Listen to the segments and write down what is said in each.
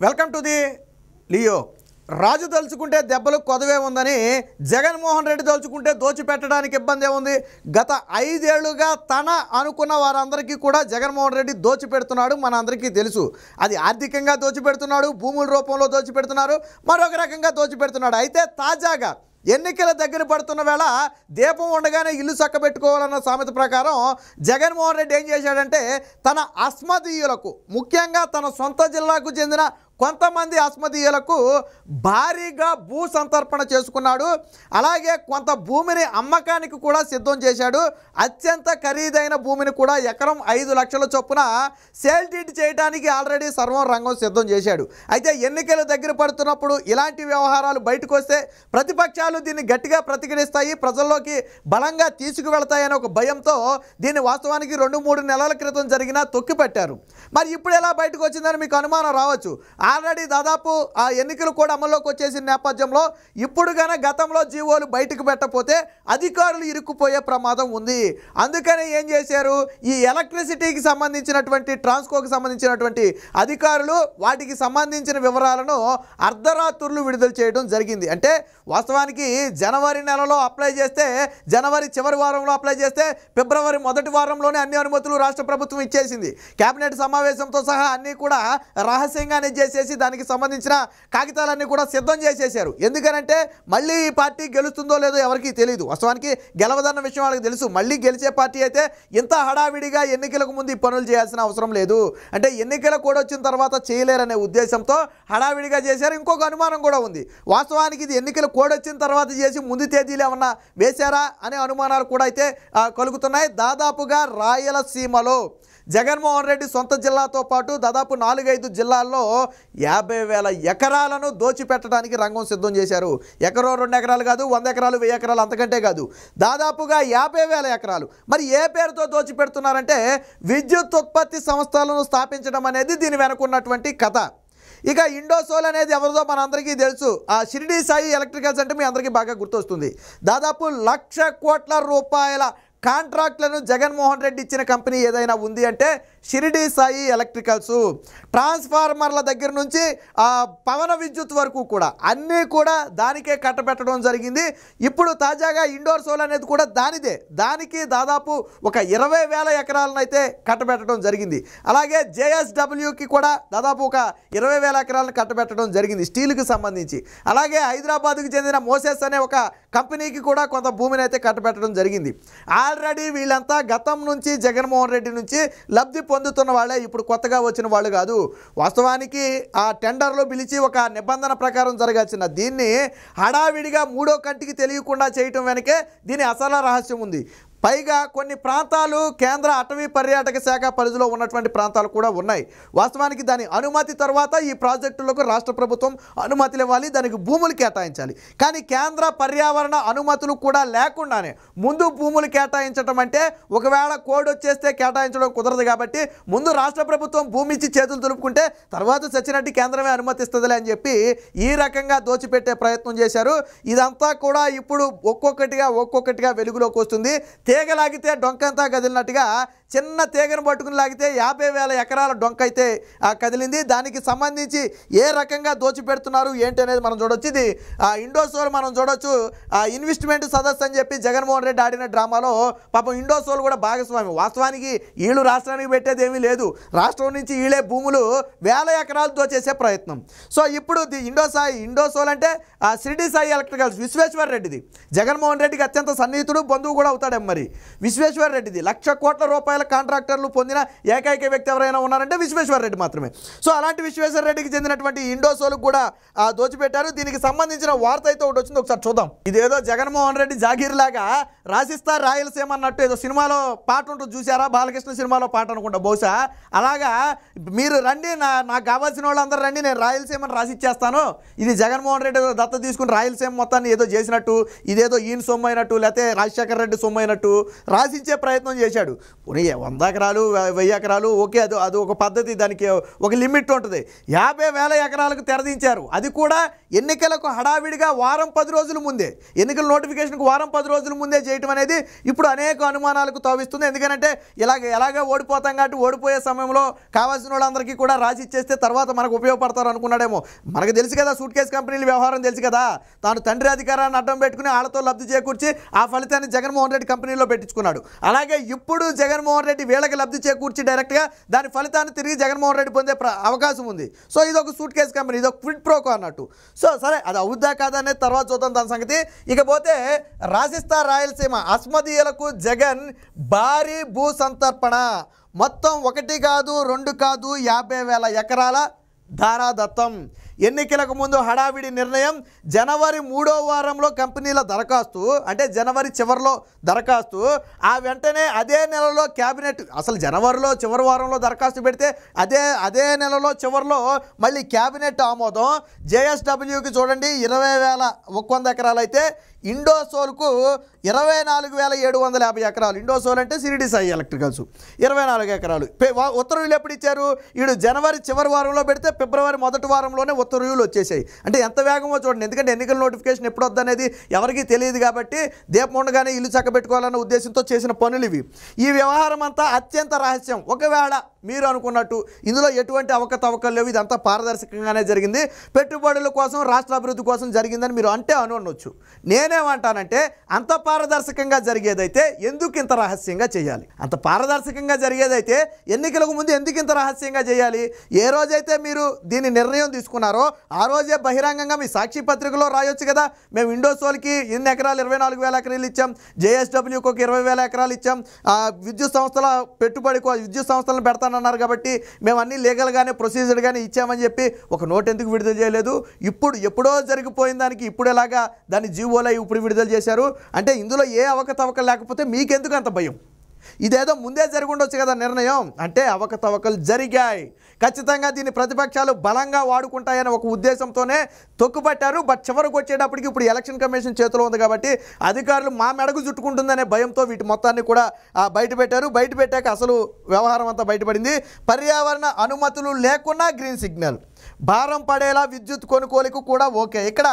Welcome to the Leo. రాజు తలుచుకుంటే దెబ్బలు కొదవే ఉందని జగన్మోహన్ రెడ్డి తలుచుకుంటే దోచిపెట్టడానికి ఇబ్బంది ఏముంది? గత 5 ఏళ్లుగా తన అనుకున్న వారందరికీ కూడా జగన్మోహన్ రెడ్డి దోచిపెడుతున్నాడు. మన అందరికీ తెలుసు. అది ఆర్థికంగా దోచిపెడుతున్నాడు, భూముల రూపంలో దోచిపెడుతున్నారు, మరొక రకంగా దోచిపెడుతున్నాడు. అయితే తాజాగా ఎన్నికల దగ్గర పడుతున్న వేళ దీపం ఉండగానే ఇల్లు చక్కబెట్టుకోవాలన్న సామెత ప్రకారం జగన్మోహన్ రెడ్డి ఏం చేశాడంటే తన అస్మదీయులకు, ముఖ్యంగా తన సొంత జిల్లాకు చెందిన కొంతమంది అస్మదీయులకు భారీగా భూ సంతర్పణ చేసుకున్నాడు. అలాగే కొంత భూమిని అమ్మకానికి కూడా సిద్ధం చేశాడు. అత్యంత ఖరీదైన భూమిని కూడా ఎకరం 5 లక్షల చొప్పున సేల్ డీడ్ చేయడానికి ఆల్రెడీ సర్వం రంగం సిద్ధం చేశాడు. అయితే ఎన్నికలు దగ్గర పడుతున్నప్పుడు ఇలాంటి వ్యవహారాలు బయటకు వస్తే ప్రతిపక్షాలు దీన్ని గట్టిగా ప్రతిఘటిస్తాయి, ప్రజల్లోకి బలంగా తీసుకువెళతాయనే ఒక భయంతో దీన్ని వాస్తవానికి 2-3 నెలల క్రితం జరిగినా తొక్కిపెట్టారు. మరి ఇప్పుడు ఎలా బయటకు వచ్చిందని మీకు అనుమానం రావచ్చు. ఆల్రెడీ దాదాపు ఆ ఎన్నికలు కూడా అమల్లోకి వచ్చేసిన నేపథ్యంలో ఇప్పుడు కనుక గతంలో జీవోలు బయటకు పెట్టకపోతే అధికారులు ఇరుక్కుపోయే ప్రమాదం ఉంది. అందుకని ఏం చేశారు, ఈ ఎలక్ట్రిసిటీకి సంబంధించినటువంటి ట్రాన్స్కోకి సంబంధించినటువంటి అధికారులు వాటికి సంబంధించిన వివరాలను అర్ధరాత్రులు విడుదల చేయడం జరిగింది. అంటే వాస్తవానికి జనవరి నెలలో అప్లై చేస్తే, జనవరి చివరి వారంలో అప్లై చేస్తే ఫిబ్రవరి మొదటి వారంలోనే అన్ని అనుమతులు రాష్ట్ర ప్రభుత్వం ఇచ్చేసింది. కేబినెట్ సమావేశంతో సహా అన్నీ కూడా రహస్యంగానే చేసేసి దానికి సంబంధించిన కాగితాలన్నీ కూడా సిద్ధం చేసేసారు. ఎందుకనంటే మళ్ళీ ఈ పార్టీ గెలుస్తుందో లేదో ఎవరికీ తెలియదు. వాస్తవానికి గెలవదన్న విషయం వాళ్ళకి తెలుసు. మళ్ళీ గెలిచే పార్టీ అయితే ఇంత హడావిడిగా ఎన్నికలకు ముందు ఈ పనులు చేయాల్సిన అవసరం లేదు. అంటే ఎన్నికల కూడా వచ్చిన తర్వాత చేయలేరనే ఉద్దేశంతో హడావిడిగా చేశారు. ఇంకొక అనుమానం కూడా ఉంది. వాస్తవానికి ఇది ఎన్నికల కోడ్ వచ్చిన తర్వాత చేసి ముందు తేదీలు ఏమన్నా వేశారా అనే అనుమానాలు కూడా అయితే కలుగుతున్నాయి. దాదాపుగా రాయలసీమలో జగన్మోహన్ రెడ్డి సొంత జిల్లాతో పాటు దాదాపు 4-5 జిల్లాల్లో 50,000 ఎకరాలను దోచిపెట్టడానికి రంగం సిద్ధం చేశారు. ఎకరో 2 ఎకరాలు కాదు, 100 ఎకరాలు 1000 ఎకరాలు అంతకంటే కాదు, దాదాపుగా 50,000 ఎకరాలు. మరి ఏ పేరుతో దోచిపెడుతున్నారంటే విద్యుత్ ఉత్పత్తి సంస్థలను స్థాపించడం అనేది దీని వెనుకున్నటువంటి కథ. ఇక ఇండోసోల్ అనేది ఎవరిదో మనందరికీ తెలుసు. ఆ షిరిడి సాయి ఎలక్ట్రికల్స్ అంటే మీ అందరికీ బాగా గుర్తొస్తుంది. దాదాపు 1,00,00,000 కోట్ల రూపాయల కాంట్రాక్ట్లను జగన్మోహన్ రెడ్డి ఇచ్చిన కంపెనీ ఏదైనా ఉంది అంటే షిరిడి సాయి ఎలక్ట్రికల్స్. ట్రాన్స్ఫార్మర్ల దగ్గర నుంచి పవన విద్యుత్ వరకు కూడా అన్నీ కూడా దానికే కట్టబెట్టడం జరిగింది. ఇప్పుడు తాజాగా ఇండోర్ సోల్ అనేది కూడా దానిదే. దానికి దాదాపు ఒక 20,000 ఎకరాలను అయితే కట్టబెట్టడం జరిగింది. అలాగే జేఎస్డబ్ల్యూకి కూడా దాదాపు ఒక 20,000 ఎకరాలను కట్టబెట్టడం జరిగింది స్టీల్కి సంబంధించి. అలాగే హైదరాబాద్కు చెందిన మోసెస్ అనే ఒక కంపెనీకి కూడా కొంత భూమిని అయితే కట్టబెట్టడం జరిగింది. ఆల్రెడీ వీళ్ళంతా గతం నుంచి జగన్మోహన్ రెడ్డి నుంచి లబ్ధి పొందుతున్న వాళ్ళే, ఇప్పుడు కొత్తగా వచ్చిన వాళ్ళు కాదు. వాస్తవానికి ఆ టెండర్లో పిలిచి ఒక నిబంధన ప్రకారం జరగాల్సిన దీన్ని హడావిడిగా మూడో కంటికి తెలియకుండా చేయటం వెనకే దీని అసలు రహస్యం ఉంది. పైగా కొన్ని ప్రాంతాలు కేంద్ర అటవీ పర్యాటక శాఖ పరిధిలో ఉన్నటువంటి ప్రాంతాలు కూడా ఉన్నాయి. వాస్తవానికి దాని అనుమతి తర్వాత ఈ ప్రాజెక్టులకు రాష్ట్ర ప్రభుత్వం అనుమతులు ఇవ్వాలి, దానికి భూములు కేటాయించాలి. కానీ కేంద్ర పర్యావరణ అనుమతులు కూడా లేకుండానే ముందు భూములు కేటాయించడం అంటే ఒకవేళ కోడ్ వచ్చేస్తే కేటాయించడం కుదరదు. కాబట్టి ముందు రాష్ట్ర ప్రభుత్వం భూమి ఇచ్చి చేతులు దులుపుకుంటే తర్వాత సచ్చినట్టు కేంద్రమే అనుమతిస్తుందిలే అని చెప్పి ఈ రకంగా దోచిపెట్టే ప్రయత్నం చేశారు. ఇదంతా కూడా ఇప్పుడు ఒక్కొక్కటిగా వెలుగులోకి వస్తుంది. తీగలాగితే డొంకంతా కదిలినట్టుగా చిన్న తీగను పట్టుకుని లాగితే 50,000 ఎకరాల డొంక అయితే కదిలింది. దానికి సంబంధించి ఏ రకంగా దోచిపెడుతున్నారు ఏంటి అనేది మనం చూడొచ్చు. ఇది ఇండోసోల్ మనం చూడొచ్చు. ఇన్వెస్ట్మెంట్ సదస్సు అని చెప్పి జగన్మోహన్ రెడ్డి ఆడిన డ్రామాలో పాపం ఇండోసోల్ కూడా భాగస్వామి. వాస్తవానికి వీళ్ళు రాష్ట్రానికి పెట్టేది ఏమీ లేదు. రాష్ట్రం నుంచి వీళ్ళే భూములు 1000 ఎకరాలు దోచేసే ప్రయత్నం. సో ఇప్పుడు ఇండోసోల్ అంటే షిరిడి సాయి ఎలక్ట్రికల్స్ విశ్వేశ్వర్ రెడ్డిది. జగన్మోహన్ రెడ్డికి అత్యంత సన్నిహితుడు, బంధువు కూడా అవుతాడు. మరి విశ్వేశ్వర్ రెడ్డిది 1,00,00,000 కోట్ల రూపాయల కాంట్రాక్టర్లు పొందిన ఏకైక వ్యక్తి ఎవరైనా ఉన్నారంటే విశ్వేశ్వర్ రెడ్డి మాత్రమే. సో అలాంటి విశ్వేశ్వర్ రెడ్డికి చెందినటువంటి ఇండోసోల్ కూడా దోచిపెట్టారు. దీనికి సంబంధించిన వార్త అయితే ఒకటి వచ్చింది, ఒకసారి చూద్దాం. ఇదేదో జగన్మోహన్ రెడ్డి జాగీర్ లాగా రాసిస్తా రాయలసీమ అన్నట్టు ఏదో సినిమాలో పాట ఉంటుంది చూసారా, బాలకృష్ణ సినిమాలో పాట అనుకుంటా బహుశా. అలాగా మీరు రండి, నాకు కావాల్సిన వాళ్ళందరూ రండి, నేను రాయలసీమని రాసిచ్చేస్తాను. ఇది జగన్మోహన్ రెడ్డి దత్త తీసుకుని రాయలసీమ మొత్తాన్ని ఏదో చేసినట్టు, ఇదేదో ఈయన సొమ్ము అయినట్టు, లేకపోతే రాజశేఖర రెడ్డి సొమ్ము అయినట్టు రాసిచ్చే ప్రయత్నం చేశాడు. 100 ఎకరాలు 1000 ఎకరాలు ఓకే, అది ఒక పద్ధతి, దానికి ఒక లిమిట్ ఉంటుంది. 50,000 ఎకరాలకు తెరదించారు. అది కూడా ఎన్నికలకు హడావిడిగా వారం 10 రోజుల ముందే, ఎన్నికల నోటిఫికేషన్కు వారం 10 రోజుల ముందే చేయటం అనేది ఇప్పుడు అనేక అనుమానాలకు తావిస్తుంది. ఎందుకంటే ఎలాగ ఓడిపోతాం కాబట్టి ఓడిపోయే సమయంలో కావాల్సిన వాళ్ళందరికీ కూడా రాసి ఇచ్చేస్తే తర్వాత మనకు ఉపయోగపడతారు అనుకున్నాడేమో. మనకు తెలుసు కదా సూట్ కేసు కంపెనీల వ్యవహారం తెలుసు కదా. తాను తండ్రి అధికారాన్ని అడ్డం పెట్టుకుని వాళ్ళతో లబ్ధి చేకూర్చి ఆ ఫలితాన్ని జగన్మోహన్ రెడ్డి కంపెనీలో పెట్టించుకున్నాడు. అలాగే ఇప్పుడు జగన్మోహన్ రెడ్డి వీళ్ళకి లబ్ధి చేకూర్చి డైరెక్ట్గా దాని ఫలితాన్ని తిరిగి జగన్మోహన్ రెడ్డి పొందే అవకాశం ఉంది. సో ఇది ఒక సూట్ కేసు కంపెనీ, ఇది ఒక క్విడ్ ప్రోకో అన్నట్టు. సో సరే అది అవుద్దా కాదా అనేది తర్వాత చూద్దాం దాని సంగతి. ఇకపోతే రాజస్థాన్ రాయలసీమ అస్మదీయులకు జగన్ భారీ భూ సంతర్పణ. మొత్తం 1 కాదు 2 కాదు 50,000 ఎకరాల ధారాదత్తం. ఎన్నికలకు ముందు హడావిడి నిర్ణయం. జనవరి 3వ వారంలో కంపెనీల దరఖాస్తు, అంటే జనవరి చివరిలో దరఖాస్తు, ఆ వెంటనే అదే నెలలో క్యాబినెట్, అసలు జనవరిలో చివరి వారంలో దరఖాస్తు పెడితే అదే నెలలో చివరిలో మళ్ళీ క్యాబినెట్ ఆమోదం. జేఎస్డబ్ల్యూకి చూడండి 20,100 ఎకరాలు అయితే ఇండోసోల్కు 24,750 ఎకరాలు. ఇండోసోల్ అంటే సిరిడి సాయి ఎలక్ట్రికల్స్ 24 ఎకరాలు. ఉత్తర్వులు ఎప్పుడు ఇచ్చారు? వీడు జనవరి చివరి వారంలో పెడితే ఫిబ్రవరి మొదటి వారంలోనే ఉత్తర్వులు వచ్చేసాయి. అంటే ఎంత వేగమో చూడండి. ఎందుకంటే ఎన్నికల నోటిఫికేషన్ ఎప్పుడు వద్దనేది ఎవరికీ తెలియదు కాబట్టి దీపం ఉండగానే ఇల్లు చక్కబెట్టుకోవాలన్న ఉద్దేశంతో చేసిన పనులు ఇవి. ఈ వ్యవహారం అంతా అత్యంత రహస్యం. ఒకవేళ మీరు అనుకున్నట్టు ఇందులో ఎటువంటి అవకతవకలు లేవు, ఇదంతా పారదర్శకంగానే జరిగింది, పెట్టుబడుల కోసం రాష్ట్ర అభివృద్ధి కోసం జరిగిందని మీరు అనొచ్చు. నేనేమంటానంటే అంత పారదర్శకంగా జరిగేదైతే ఎందుకు ఇంత రహస్యంగా చేయాలి? అంత పారదర్శకంగా జరిగేదైతే ఎన్నికలకు ముందు ఎందుకు ఇంత రహస్యంగా చేయాలి? ఏ రోజైతే మీరు దీని నిర్ణయం తీసుకున్నారో ఆ రోజే బహిరంగంగా మీ సాక్షి పత్రికలో రాయొచ్చు కదా. మేము ఇండోసోల్కి ఎన్ని ఎకరాలు 24,000 ఎకరాలు ఇచ్చాం, జేఎస్డబ్ల్యూకి ఒక 20,000 ఎకరాలు ఇచ్చాం, విద్యుత్ సంస్థల పెట్టుబడి విద్యుత్ సంస్థలను పెడతానన్నారు కాబట్టి మేము అన్ని లీగల్గానే ప్రొసీజర్గానే ఇచ్చామని చెప్పి ఒక నోట్ ఎందుకు విడుదల చేయలేదు? ఇప్పుడు ఎప్పుడో జరిగిపోయిన దానికి ఇప్పుడు ఎలాగా దాన్ని జీవోలో ఇప్పుడు విడుదల చేశారు? అంటే ఇందులో ఏ అవకతవకలు లేకపోతే మీకెందుకు అంత భయం? ఇదేదో ముందే జరిగి ఉండొచ్చు కదా నిర్ణయం. అంటే అవకతవకలు జరిగాయి. ఖచ్చితంగా దీన్ని ప్రతిపక్షాలు బలంగా వాడుకుంటాయని ఒక ఉద్దేశంతోనే తొక్కుపట్టారు. బట్ చివరికి వచ్చేటప్పటికి ఇప్పుడు ఎలక్షన్ కమిషన్ చేతిలో ఉంది కాబట్టి అధికారులు మా మెడకు చుట్టుకుంటుందనే భయంతో వీటి మొత్తాన్ని కూడా బయటపెట్టారు. బయటపెట్టాక అసలు వ్యవహారం అంతా బయటపడింది. పర్యావరణ అనుమతులు లేకున్నా గ్రీన్ సిగ్నల్, భారం పడేలా విద్యుత్ కొనుగోలుకు కూడా ఓకే. ఇక్కడ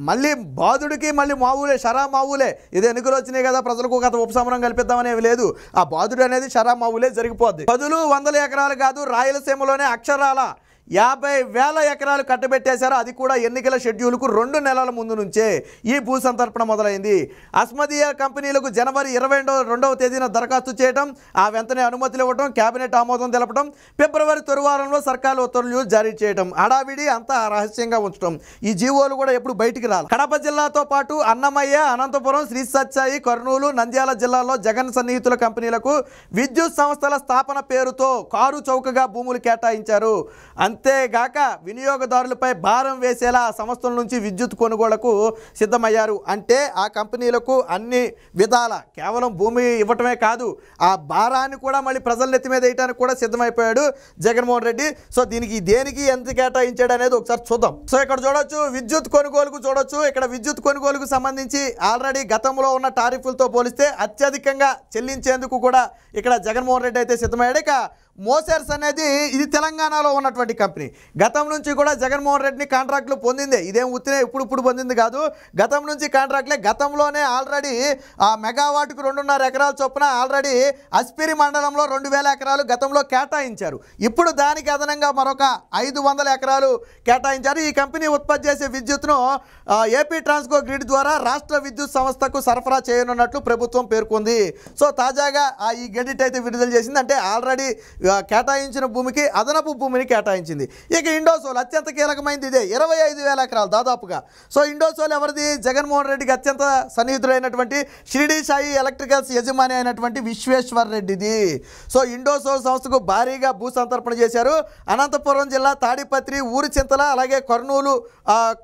మళ్ళీ బాధుడికి మళ్ళీ మామూలే, షరా మామూలే. ఇది ఎన్నికలు వచ్చినాయి కదా ప్రజలకు గత ఉపశమనం కల్పిద్దామనేవి లేదు. ఆ బాధుడు అనేది షరా మామూలే జరిగిపోద్ది. 10,100 ఎకరాలు కాదు, రాయలసీమలోనే అక్షరాల 50,000 ఎకరాలు కట్టబెట్టేశారు. అది కూడా ఎన్నికల షెడ్యూల్కు 2 నెలల ముందు నుంచే ఈ భూ సంతర్పణ మొదలైంది. అస్మదీయ కంపెనీలకు జనవరి 22వ తేదీన దరఖాస్తు చేయడం, ఆ వెంటనే అనుమతులు ఇవ్వడం, కేబినెట్ ఆమోదం తెలపడం, ఫిబ్రవరి తొలివారంలో సర్కారు ఉత్తర్వులు జారీ చేయడం, హడావిడి అంతా రహస్యంగా ఉంచడం. ఈ జీవోలు కూడా ఎప్పుడు బయటికి రాలి. కడప జిల్లాతో పాటు అన్నమయ్య, అనంతపురం, శ్రీ సత్సాయి, కర్నూలు, నంద్యాల జిల్లాల్లో జగన్ సన్నిహితుల కంపెనీలకు విద్యుత్ సంస్థల స్థాపన పేరుతో కారు చౌకగా భూములు కేటాయించారు. అంతేగాక వినియోగదారులపై భారం వేసేలా సంస్థల నుంచి విద్యుత్ కొనుగోళ్లకు సిద్ధమయ్యారు. అంటే ఆ కంపెనీలకు అన్ని విధాల కేవలం భూమి ఇవ్వటమే కాదు, ఆ భారాన్ని కూడా మళ్ళీ ప్రజల నెత్తి మీద వేయడానికి కూడా సిద్ధమైపోయాడు జగన్మోహన్ రెడ్డి. సో దేనికి ఎంత కేటాయించాడు అనేది ఒకసారి చూద్దాం. సో ఇక్కడ చూడొచ్చు విద్యుత్ కొనుగోలుకు చూడొచ్చు. ఇక్కడ విద్యుత్ కొనుగోలుకు సంబంధించి ఆల్రెడీ గతంలో ఉన్న టారిఫ్లతో పోలిస్తే అత్యధికంగా చెల్లించేందుకు కూడా ఇక్కడ జగన్మోహన్ రెడ్డి అయితే సిద్ధమయ్యాడు. ఇక మోసర్స్ అనేది ఇది తెలంగాణలో ఉన్నటువంటి కంపెనీ. గతం నుంచి కూడా జగన్మోహన్ రెడ్డిని కాంట్రాక్టులు పొందిందే, ఇదేం ఉత్తినే ఇప్పుడు పొందింది కాదు. గతం నుంచి కాంట్రాక్టులే. గతంలోనే ఆల్రెడీ ఆ మెగావాట్కు 2.5 ఎకరాల చొప్పున ఆల్రెడీ అస్పిరి మండలంలో 2,000 ఎకరాలు గతంలో కేటాయించారు. ఇప్పుడు దానికి అదనంగా మరొక 500 ఎకరాలు కేటాయించారు. ఈ కంపెనీ ఉత్పత్తి చేసే విద్యుత్తును ఏపీ ట్రాన్స్కో గ్రిడ్ ద్వారా రాష్ట్ర విద్యుత్ సంస్థకు సరఫరా చేయనున్నట్లు ప్రభుత్వం పేర్కొంది. సో తాజాగా ఈ గెడిట్ అయితే విడుదల చేసింది. అంటే ఆల్రెడీ కేటాయించిన భూమికి అదనపు భూమిని కేటాయించింది. ఇక ఇండోసోల్ అత్యంత కీలకమైనది ఇదే, 25,000 ఎకరాలు దాదాపుగా. సో ఇండోసోల్ ఎవరిది? జగన్మోహన్ రెడ్డికి అత్యంత సన్నిహితుడైనటువంటి షిరిడి సాయి ఎలక్ట్రికల్స్ యజమాని అయినటువంటి విశ్వేశ్వర్ రెడ్డిది. సో ఇండోసోల్ సంస్థకు భారీగా భూ సంతర్పణ చేశారు. అనంతపురం జిల్లా తాడిపత్రి, ఊరిచింతల, అలాగే కర్నూలు,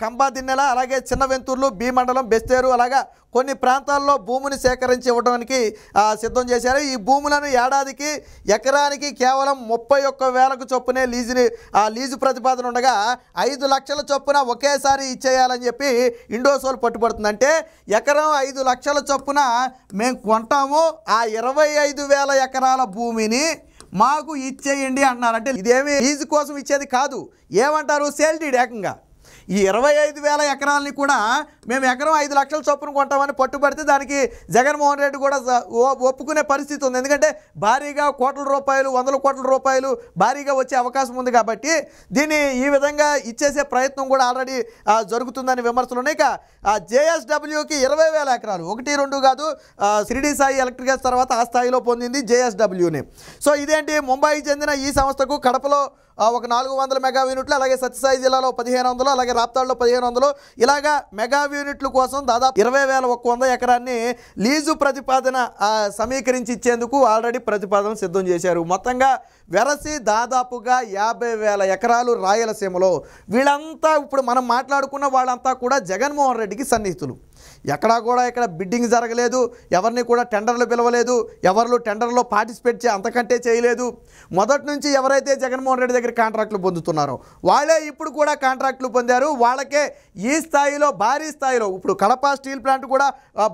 కంబాదిన్నెల, అలాగే చిన్నవెంతూర్లు, బి మండలం, బెస్తేరు, అలాగా కొన్ని ప్రాంతాల్లో భూమిని సేకరించి ఇవ్వడానికి సిద్ధం చేశారు. ఈ భూములను ఏడాదికి ఎకరానికి కేవలం 31,000కు చొప్పునే లీజు ప్రతిపాదన ఉండగా 5 లక్షల చొప్పున ఒకేసారి ఇచ్చేయాలని చెప్పి ఇండోసోల్ పట్టుబడుతుంది. అంటే ఎకరం 5 లక్షల చొప్పున మేము కొంటాము, ఆ 25,000 ఎకరాల భూమిని మాకు ఇచ్చేయండి అన్నారు. అంటే ఇదేమి లీజు కోసం ఇచ్చేది కాదు, ఏమంటారు సేల్ డీడ్. ఏకంగా ఈ 25,000 ఎకరాలని కూడా మేము ఎకరం 5 లక్షల చొప్పున కొంటామని పట్టుబడితే దానికి జగన్మోహన్ రెడ్డి కూడా ఒప్పుకునే పరిస్థితి ఉంది. ఎందుకంటే భారీగా కోట్ల రూపాయలు, వందల కోట్ల రూపాయలు భారీగా వచ్చే అవకాశం ఉంది కాబట్టి దీన్ని ఈ విధంగా ఇచ్చేసే ప్రయత్నం కూడా ఆల్రెడీ జరుగుతుందని విమర్శలు ఉన్నాయి. ఇక జేఎస్డబ్ల్యూకి 20,000 ఎకరాలు, 1, 2 కాదు, షిరిడి సాయి ఎలక్ట్రికల్స్ తర్వాత ఆ స్థాయిలో పొందింది జేఎస్డబ్ల్యూని. సో ఇదేంటి, ముంబైకి చెందిన ఈ సంస్థకు కడపలో ఒక 400 మెగా యూనిట్లు, అలాగే సత్యసాయి జిల్లాలో 1500, అలాగే రాప్తాడులో 1500 ఇలాగా మెగా యూనిట్ల కోసం దాదాపు 20,100 ఎకరాన్ని లీజు ప్రతిపాదన సమీకరించి ఇచ్చేందుకు ఆల్రెడీ ప్రతిపాదన సిద్ధం చేశారు. మొత్తంగా వెరసి దాదాపుగా 50,000 ఎకరాలు రాయలసీమలో. వీళ్ళంతా ఇప్పుడు మనం మాట్లాడుకున్న వాళ్ళంతా కూడా జగన్మోహన్ రెడ్డికి సన్నిహితులు. ఎక్కడా కూడా ఇక్కడ బిడ్డింగ్ జరగలేదు, ఎవరిని కూడా టెండర్లు పిలవలేదు, ఎవరు టెండర్లో పార్టిసిపేట్ అంతకంటే చేయలేదు. మొదటి నుంచి ఎవరైతే జగన్మోహన్ రెడ్డి దగ్గర కాంట్రాక్టులు పొందుతున్నారో వాళ్ళే ఇప్పుడు కూడా కాంట్రాక్టులు పొందారు. వాళ్ళకే ఈ స్థాయిలో, భారీ స్థాయిలో, ఇప్పుడు కడప స్టీల్ ప్లాంట్ కూడా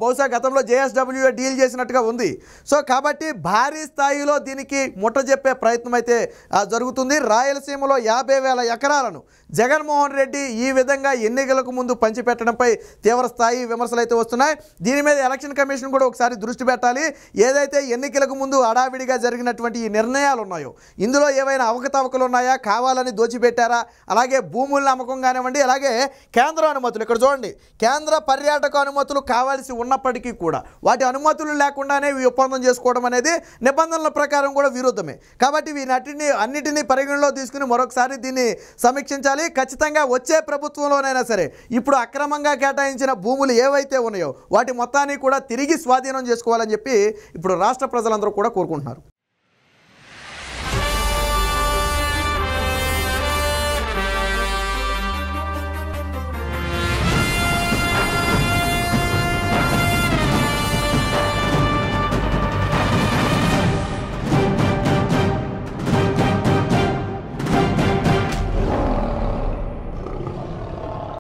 బహుశా గతంలో జేఎస్డబ్ల్యూ డీల్ చేసినట్టుగా ఉంది. సో కాబట్టి భారీ స్థాయిలో దీనికి ముట్టజెప్పే ప్రయత్నం అయితే జరుగుతుంది. రాయలసీమలో 50,000 ఎకరాలను జగన్మోహన్ రెడ్డి ఈ విధంగా ఎన్నికలకు ముందు పంచిపెట్టడంపై తీవ్ర స్థాయి విమర్శలు అయితే వస్తున్నాయి. దీని మీద ఎలక్షన్ కమిషన్ కూడా ఒకసారి దృష్టి పెట్టాలి. ఏదైతే ఎన్నికలకు ముందు హడావిడిగా జరిగినటువంటి ఈ నిర్ణయాలు ఉన్నాయో ఇందులో ఏవైనా అవకతవకలు ఉన్నాయా, కావాలని దోచిపెట్టారా, అలాగే భూముల అమ్మకం కానివ్వండి, అలాగే కేంద్ర అనుమతులు, ఇక్కడ చూడండి, కేంద్ర పర్యాటక అనుమతులు కావాల్సి ఉన్నప్పటికీ కూడా వాటి అనుమతులు లేకుండానే ఒప్పందం చేసుకోవడం అనేది నిబంధనల ప్రకారం కూడా విరుద్ధమే. కాబట్టి అన్నిటినీ పరిగణలో తీసుకుని మరొకసారి దీన్ని సమీక్షించాలి. ఖచ్చితంగా వచ్చే ప్రభుత్వంలోనైనా సరే ఇప్పుడు అక్రమంగా కేటాయించిన భూములు ఏవైతే ఉన్నాయో వాటి మొత్తాన్ని కూడా తిరిగి స్వాధీనం చేసుకోవాలని చెప్పి ఇప్పుడు రాష్ట్ర ప్రజలందరూ కూడా కోరుకుంటున్నారు.